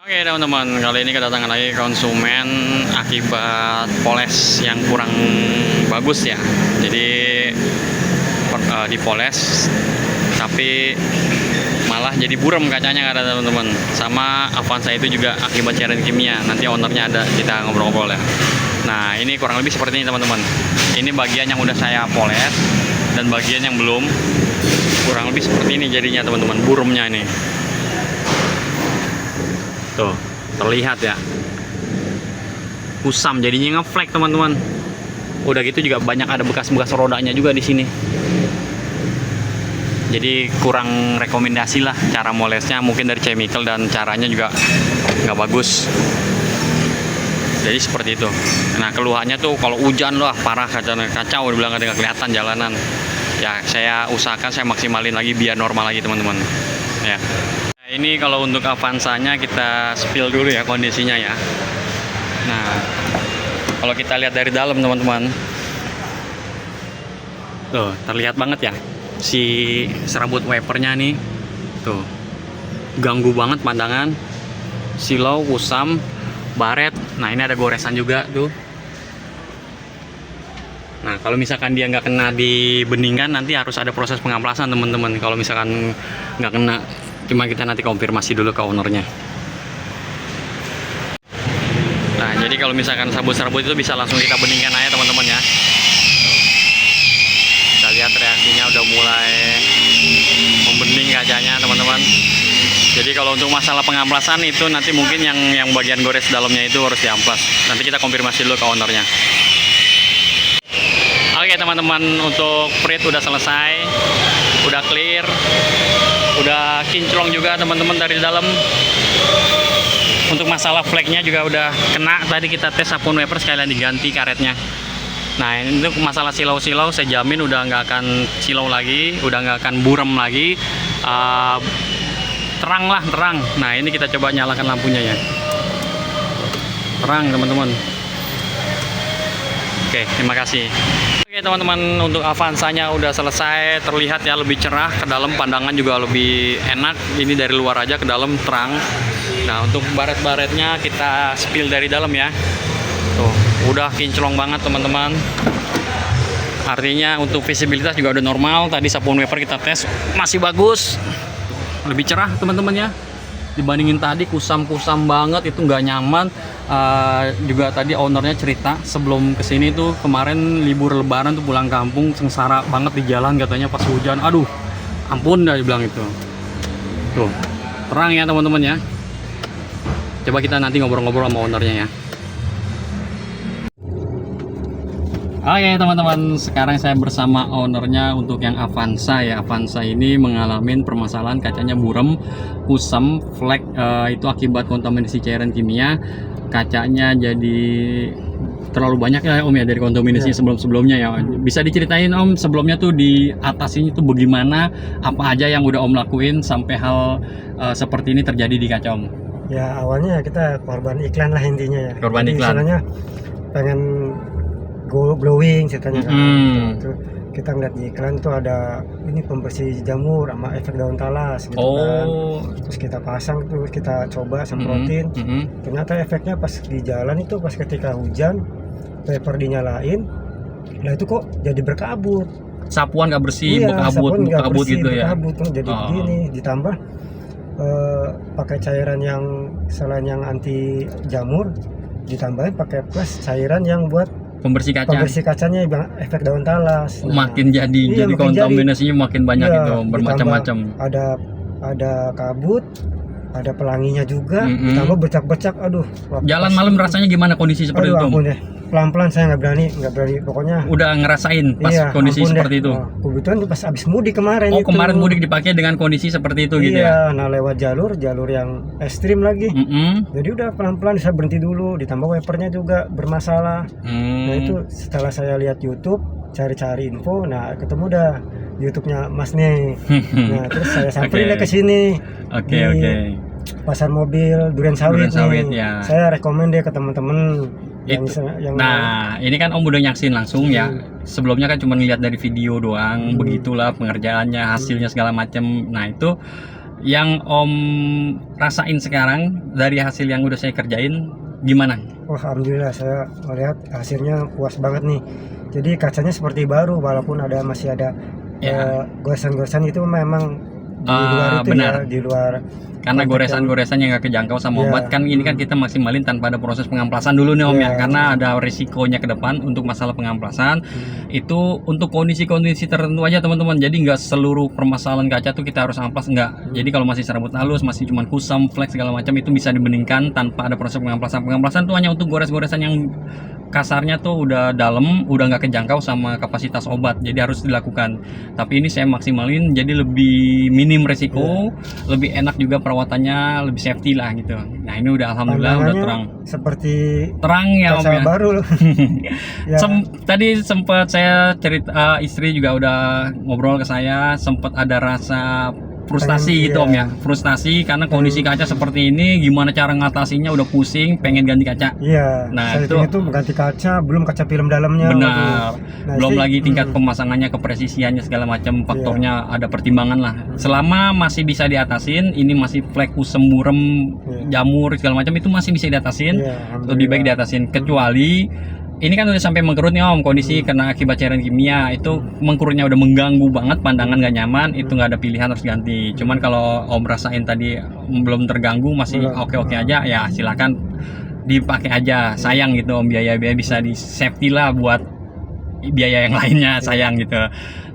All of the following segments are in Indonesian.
Oke teman-teman, kali ini kedatangan lagi konsumen akibat poles yang kurang bagus ya. Jadi dipoles tapi malah jadi buram kacanya kata teman-teman. Sama Avanza itu juga akibat cairan kimia. Nanti ownernya ada, kita ngobrol-ngobrol ya. Nah ini kurang lebih seperti ini teman-teman. Ini bagian yang udah saya poles dan bagian yang belum. Kurang lebih seperti ini jadinya teman-teman, burumnya ini. Tuh, terlihat ya. Kusam jadinya ngeflek teman-teman. Udah gitu juga banyak ada bekas-bekas rodanya juga di sini. Jadi kurang rekomendasi lah cara molesnya, mungkin dari chemical dan caranya juga nggak bagus. Jadi seperti itu. Nah keluhannya tuh kalau hujan loh parah, kacau dibilang nggak kelihatan jalanan. Ya saya usahakan saya maksimalin lagi biar normal lagi teman-teman. Ya. Ini kalau untuk Avanzanya kita spill dulu ya kondisinya ya. Nah, kalau kita lihat dari dalam teman-teman, tuh terlihat banget ya si serabut wipernya nih, tuh ganggu banget pandangan, silau, kusam, baret. Nah ini ada goresan juga tuh. Nah kalau misalkan dia nggak kena dibeningkan nanti harus ada proses pengamplasan teman-teman. Kalau misalkan nggak kena, cuma kita nanti konfirmasi dulu ke ownernya. Nah jadi kalau misalkan sabut-sabut itu bisa langsung kita beningkan aja teman-teman ya. Kita lihat reaksinya udah mulai membening kacanya teman-teman. Jadi kalau untuk masalah pengamplasan itu nanti mungkin yang bagian gores dalamnya itu harus diamplas. Nanti kita konfirmasi dulu ke ownernya. Oke teman-teman, untuk prit udah selesai, udah clear, udah kinclong juga teman-teman dari dalam. Untuk masalah flagnya juga udah kena, tadi kita tes sabun wiper sekalian diganti karetnya. Nah ini untuk masalah silau-silau saya jamin udah nggak akan silau lagi, udah nggak akan buram lagi. Terang lah, terang. Nah ini kita coba nyalakan lampunya ya. Terang teman-teman. Oke, terima kasih. Oke teman-teman, untuk Avanzanya udah selesai, terlihat ya lebih cerah, ke dalam pandangan juga lebih enak. Ini dari luar aja, ke dalam terang. Nah untuk baret-baretnya kita spill dari dalam ya. Tuh udah kinclong banget teman-teman. Artinya untuk visibilitas juga udah normal. Tadi sabun wiper kita tes masih bagus, lebih cerah teman-teman ya. Dibandingin tadi kusam-kusam banget, itu nggak nyaman. Juga tadi ownernya cerita sebelum kesini tuh kemarin libur lebaran tuh pulang kampung sengsara banget di jalan katanya pas hujan. Aduh ampun dah dibilang itu. Tuh terang ya teman-teman ya. Coba kita nanti ngobrol-ngobrol sama ownernya ya. Oke teman-teman, sekarang saya bersama ownernya untuk yang Avanza ya. Avanza ini mengalami permasalahan kacanya buram, kusam, flek, itu akibat kontaminasi cairan kimia. Kacanya jadi terlalu banyak ya Om ya dari kontaminasi sebelum-sebelumnya ya. Bisa diceritain Om sebelumnya tuh di atasinya tuh bagaimana, apa aja yang udah Om lakuin sampai hal seperti ini terjadi di kaca Om? Ya awalnya kita korban iklan lah intinya ya. Korban jadi, iklan. Istilahnya pengen glowing ceritanya kan. Itu kita ngeliat di iklan tuh ada ini pembersih jamur sama efek daun talas gitu kan. Terus kita pasang, terus kita coba semprotin. Ternyata efeknya pas di jalan itu pas ketika hujan, wiper dinyalain, nah itu kok jadi berkabut. Sapuan nggak bersih, iya, berkabut gitu ya. Berkabut tuh jadi begini, ditambah pakai cairan yang selain yang anti jamur, ditambahin pakai plus cairan yang buat pembersih kacanya yang efek daun talas. Nah, makin jadi kontaminasinya makin banyak itu bermacam-macam. Ada kabut, ada pelanginya juga, ditambah bercak-bercak. Aduh. Jalan malam rasanya gimana kondisi seperti itu? Ampun deh. Pelan-pelan saya nggak berani pokoknya. Udah ngerasain pas kondisi seperti itu. Kebetulan pas abis mudik kemarin. Kemarin mudik dipakai dengan kondisi seperti itu gitu ya. Iya, nah lewat jalur yang ekstrim lagi. Jadi udah pelan-pelan saya berhenti dulu, ditambah wipernya juga bermasalah. Nah itu setelah saya lihat YouTube, cari-cari info, nah ketemu dah YouTube-nya Mas nih. Nah terus saya samperin ke sini. Oke. Pasar mobil Durian Sawit nih. Ya. Saya rekomen deh ke teman-teman. Nah ini kan Om udah nyaksin langsung ya. Sebelumnya kan cuma lihat dari video doang, begitulah pengerjaannya, hasilnya segala macam. Nah itu Yang Om rasain sekarang dari hasil yang udah saya kerjain gimana? Oh, alhamdulillah saya melihat hasilnya puas banget nih. Jadi kacanya seperti baru walaupun masih ada Ya. goresan-goresan itu memang di luar itu Benar. ya, di luar Karena konteks goresan-goresan yang nggak kejangkau sama Ya. obat kan ini kan kita maksimalin tanpa ada proses pengamplasan dulu nih Om ya, Ya. karena ada risikonya ke depan untuk masalah pengamplasan. Itu untuk kondisi-kondisi tertentu aja teman-teman, jadi nggak seluruh permasalahan kaca tuh kita harus amplas, nggak. Jadi kalau masih serabut halus, masih cuma kusam, flek segala macam, itu bisa dibeningkan tanpa ada proses pengamplasan. Pengamplasan tuh hanya untuk gores-goresan yang kasarnya tuh udah dalam, udah nggak kejangkau sama kapasitas obat, jadi harus dilakukan. Tapi ini saya maksimalin jadi lebih minim resiko, lebih enak juga perawatannya, lebih safety lah gitu. Nah ini udah alhamdulillah udah terang seperti terang ya Om kaca ya. baru loh. Ya. Tadi sempat saya cerita, istri juga udah ngobrol ke saya, sempat ada rasa frustasi gitu Om ya, frustasi karena kondisi kaca seperti ini, gimana cara ngatasinya, udah pusing, pengen ganti kaca. Iya. Nah, Saya itu mengganti kaca, belum kaca film dalamnya. Benar. Nah, Belum itu- lagi tingkat pemasangannya, kepresisiannya segala macam, faktornya ada pertimbangan lah. Selama masih bisa diatasin, ini masih flek, kusem, burem, jamur segala macam itu masih bisa diatasin. Iya, Lebih baik diatasin, kecuali ini kan udah sampai mengkerut nih Om, kondisi karena akibat cairan kimia itu mengkerutnya udah mengganggu banget, pandangan nggak nyaman, itu nggak ada pilihan, harus ganti. Cuman kalau Om rasain tadi belum terganggu, masih oke-oke aja, ya silakan dipakai aja. Sayang gitu Om, biaya-biaya bisa di safety lah buat biaya yang lainnya, sayang gitu.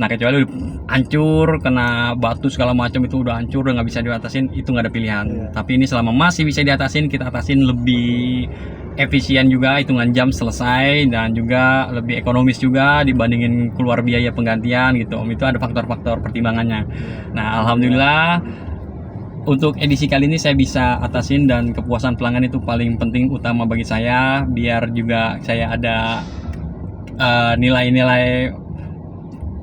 Nah kecuali udah hancur, kena batu segala macam, itu udah hancur, udah nggak bisa diatasin, itu nggak ada pilihan. Tapi ini selama masih bisa diatasin, kita atasin lebih efisien juga, hitungan jam selesai, dan juga lebih ekonomis juga dibandingin keluar biaya penggantian gitu Om. Itu ada faktor-faktor pertimbangannya. Nah alhamdulillah untuk edisi kali ini saya bisa atasin, dan kepuasan pelanggan itu paling penting utama bagi saya, biar juga saya ada nilai-nilai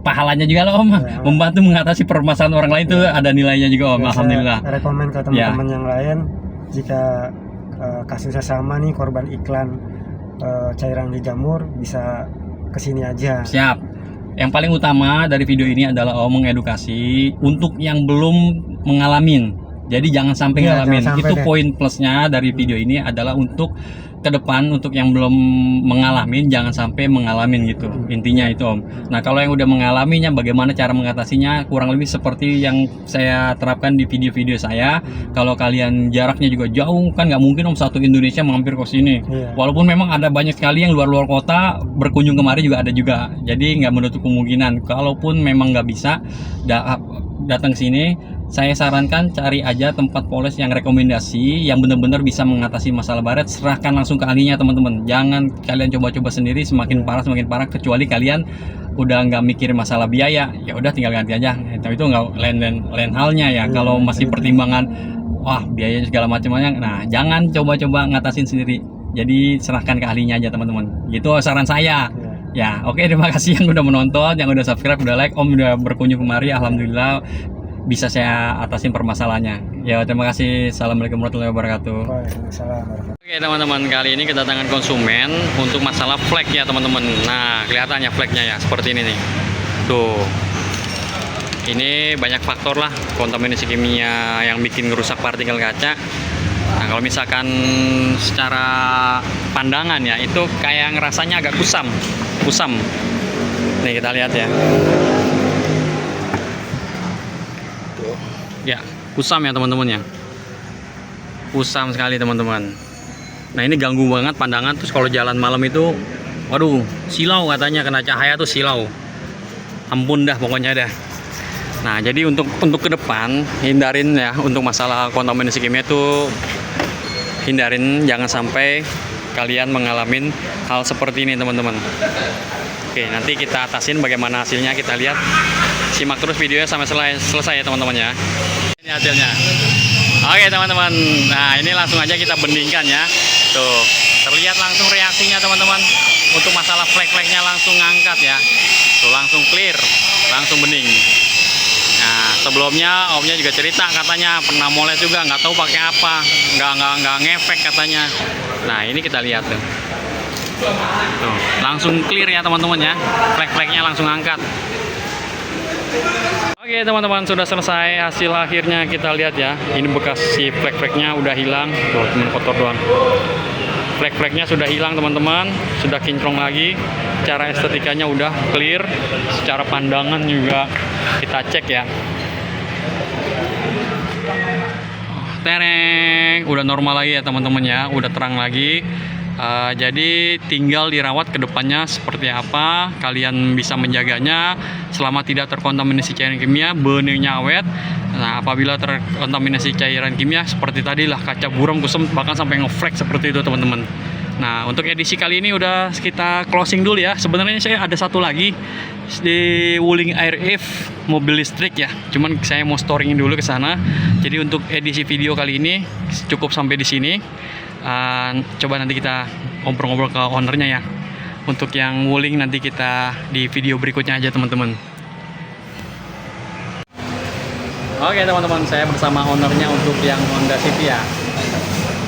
pahalanya juga loh Om, membantu mengatasi permasalahan orang lain itu ada nilainya juga Om. Alhamdulillah. Saya rekomen ke teman-teman yang lain, jika kasusnya sama nih, korban iklan cairan di jamur, bisa kesini aja. Siap. Yang paling utama dari video ini adalah Om mengedukasi untuk yang belum mengalamin. Jadi jangan sampai ngalamin. Jangan sampai Itu deh. poin plusnya dari video ini adalah untuk ke depan, untuk yang belum mengalamin jangan sampai mengalamin gitu. Intinya itu Om. Nah, kalau yang udah mengalaminya, bagaimana cara mengatasinya, kurang lebih seperti yang saya terapkan di video-video saya. Kalau kalian jaraknya juga jauh, kan nggak mungkin Om satu Indonesia mampir ke sini. Walaupun memang ada banyak sekali yang luar-luar kota berkunjung kemari juga ada juga. Jadi nggak menutup kemungkinan. Kalaupun memang nggak bisa datang ke sini, saya sarankan cari aja tempat poles yang rekomendasi, yang benar-benar bisa mengatasi masalah baret. Serahkan langsung ke ahlinya teman-teman. Jangan kalian coba-coba sendiri, semakin parah kecuali kalian udah nggak mikir masalah biaya, ya udah tinggal ganti aja. Itu nggak lain halnya ya. Kalau masih pertimbangan, wah biayanya segala macamnya, nah jangan coba-coba ngatasin sendiri. Jadi serahkan ke ahlinya aja teman-teman. Gitu saran saya. Ya, oke, terima kasih yang udah menonton, yang udah subscribe, udah like. Om udah berkunjung kemari, alhamdulillah bisa saya atasin permasalahannya. Ya, terima kasih. Assalamualaikum warahmatullahi wabarakatuh. Waalaikumsalam. Oke teman-teman, kali ini kedatangan konsumen untuk masalah flek ya teman-teman. Nah, kelihatannya fleknya ya seperti ini nih. Tuh. Ini banyak faktor lah, kontaminasi kimia yang bikin ngerusak partikel kaca. Nah, kalau misalkan secara pandangan ya, itu kayak ngerasanya agak kusam. Nih kita lihat ya. Ya, kusam ya teman-teman ya. Kusam sekali teman-teman. Nah, ini ganggu banget pandangan. Terus kalau jalan malam itu, waduh, silau katanya, kena cahaya tuh silau. Ampun dah pokoknya dah. Nah, jadi untuk ke depan hindarin ya, untuk masalah kontaminasi kimia itu hindarin, jangan sampai kalian mengalami hal seperti ini teman-teman. Oke, nanti kita atasin bagaimana hasilnya, kita lihat. Simak terus videonya sampai selesai ya teman-teman ya. Ini hasilnya. Oke teman-teman, nah ini langsung aja kita bandingkan ya. Tuh, terlihat langsung reaksinya teman-teman. Untuk masalah flek-fleknya langsung ngangkat ya. Tuh, langsung clear, langsung bening. Nah, sebelumnya Omnya juga cerita katanya pernah moles juga, nggak tahu pakai apa, nggak ngefek katanya. Nah, ini kita lihat tuh. Tuh, langsung clear ya teman-teman ya. Flek-fleknya langsung angkat. Oke teman-teman, sudah selesai hasil akhirnya. Kita lihat ya, ini bekas si flek-fleknya udah hilang. Tuh cuma kotor doang. Flek-fleknya sudah hilang teman-teman, sudah kinclong lagi. Cara estetikanya udah clear, secara pandangan juga kita cek ya. Tereng, udah normal lagi ya teman-teman ya, udah terang lagi. Jadi tinggal dirawat ke depannya seperti apa, kalian bisa menjaganya selama tidak terkontaminasi cairan kimia, benihnya awet. Nah, apabila terkontaminasi cairan kimia seperti tadi lah, kaca buram, kusam, bahkan sampai ngeflek seperti itu teman-teman. Nah, untuk edisi kali ini udah kita closing dulu ya. Sebenarnya saya ada satu lagi di Wuling Air Eve mobil listrik ya. Cuman saya mau storing dulu ke sana. Jadi untuk edisi video kali ini cukup sampai di sini. Coba nanti kita ngobrol-ngobrol ke ownernya ya. Untuk yang Wuling nanti kita di video berikutnya aja teman-teman. Oke teman-teman, saya bersama ownernya untuk yang Honda City ya.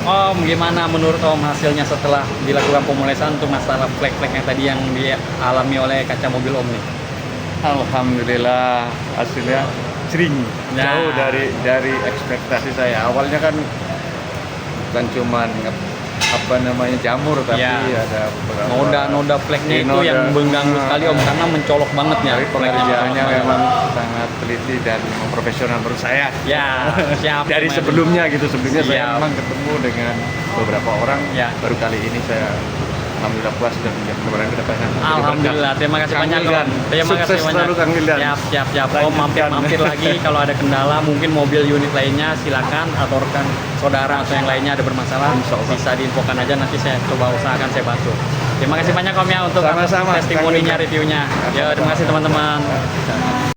Om, gimana menurut Om hasilnya setelah dilakukan pemolesan untuk masalah flek-flek yang tadi yang dialami oleh kaca mobil Om nih? Alhamdulillah hasilnya cering, jauh Nah. dari ekspektasi saya. Awalnya kan bukan cuman jamur, tapi Ya. ada beberapa Noda fleknya itu noda. yang mengganggu sekali Om, karena mencolok banget ya. Tapi Fleknya pengerjaannya mencolok memang banget. sangat teliti dan profesional menurut saya. Ya, siap. Dari Om. sebelumnya saya Siap. memang ketemu dengan beberapa orang. Ya. Baru kali ini saya alhamdulillah puas dan mudah-mudahan ke depannya. Alhamdulillah, terima kasih Kang banyak Wildan. Om. Terima Sukses kasih banyak. selalu, Kang Wildan. Siap. Om mampir lagi kalau ada kendala, mungkin mobil unit lainnya silakan, atau rekan saudara atau yang lainnya ada bermasalah, bisa diinfokan aja, nanti saya coba usahakan saya bantu. Terima kasih banyak Om ya untuk Sama-sama, testimoninya, Kang Wildan. reviewnya. Ya, terima kasih teman-teman.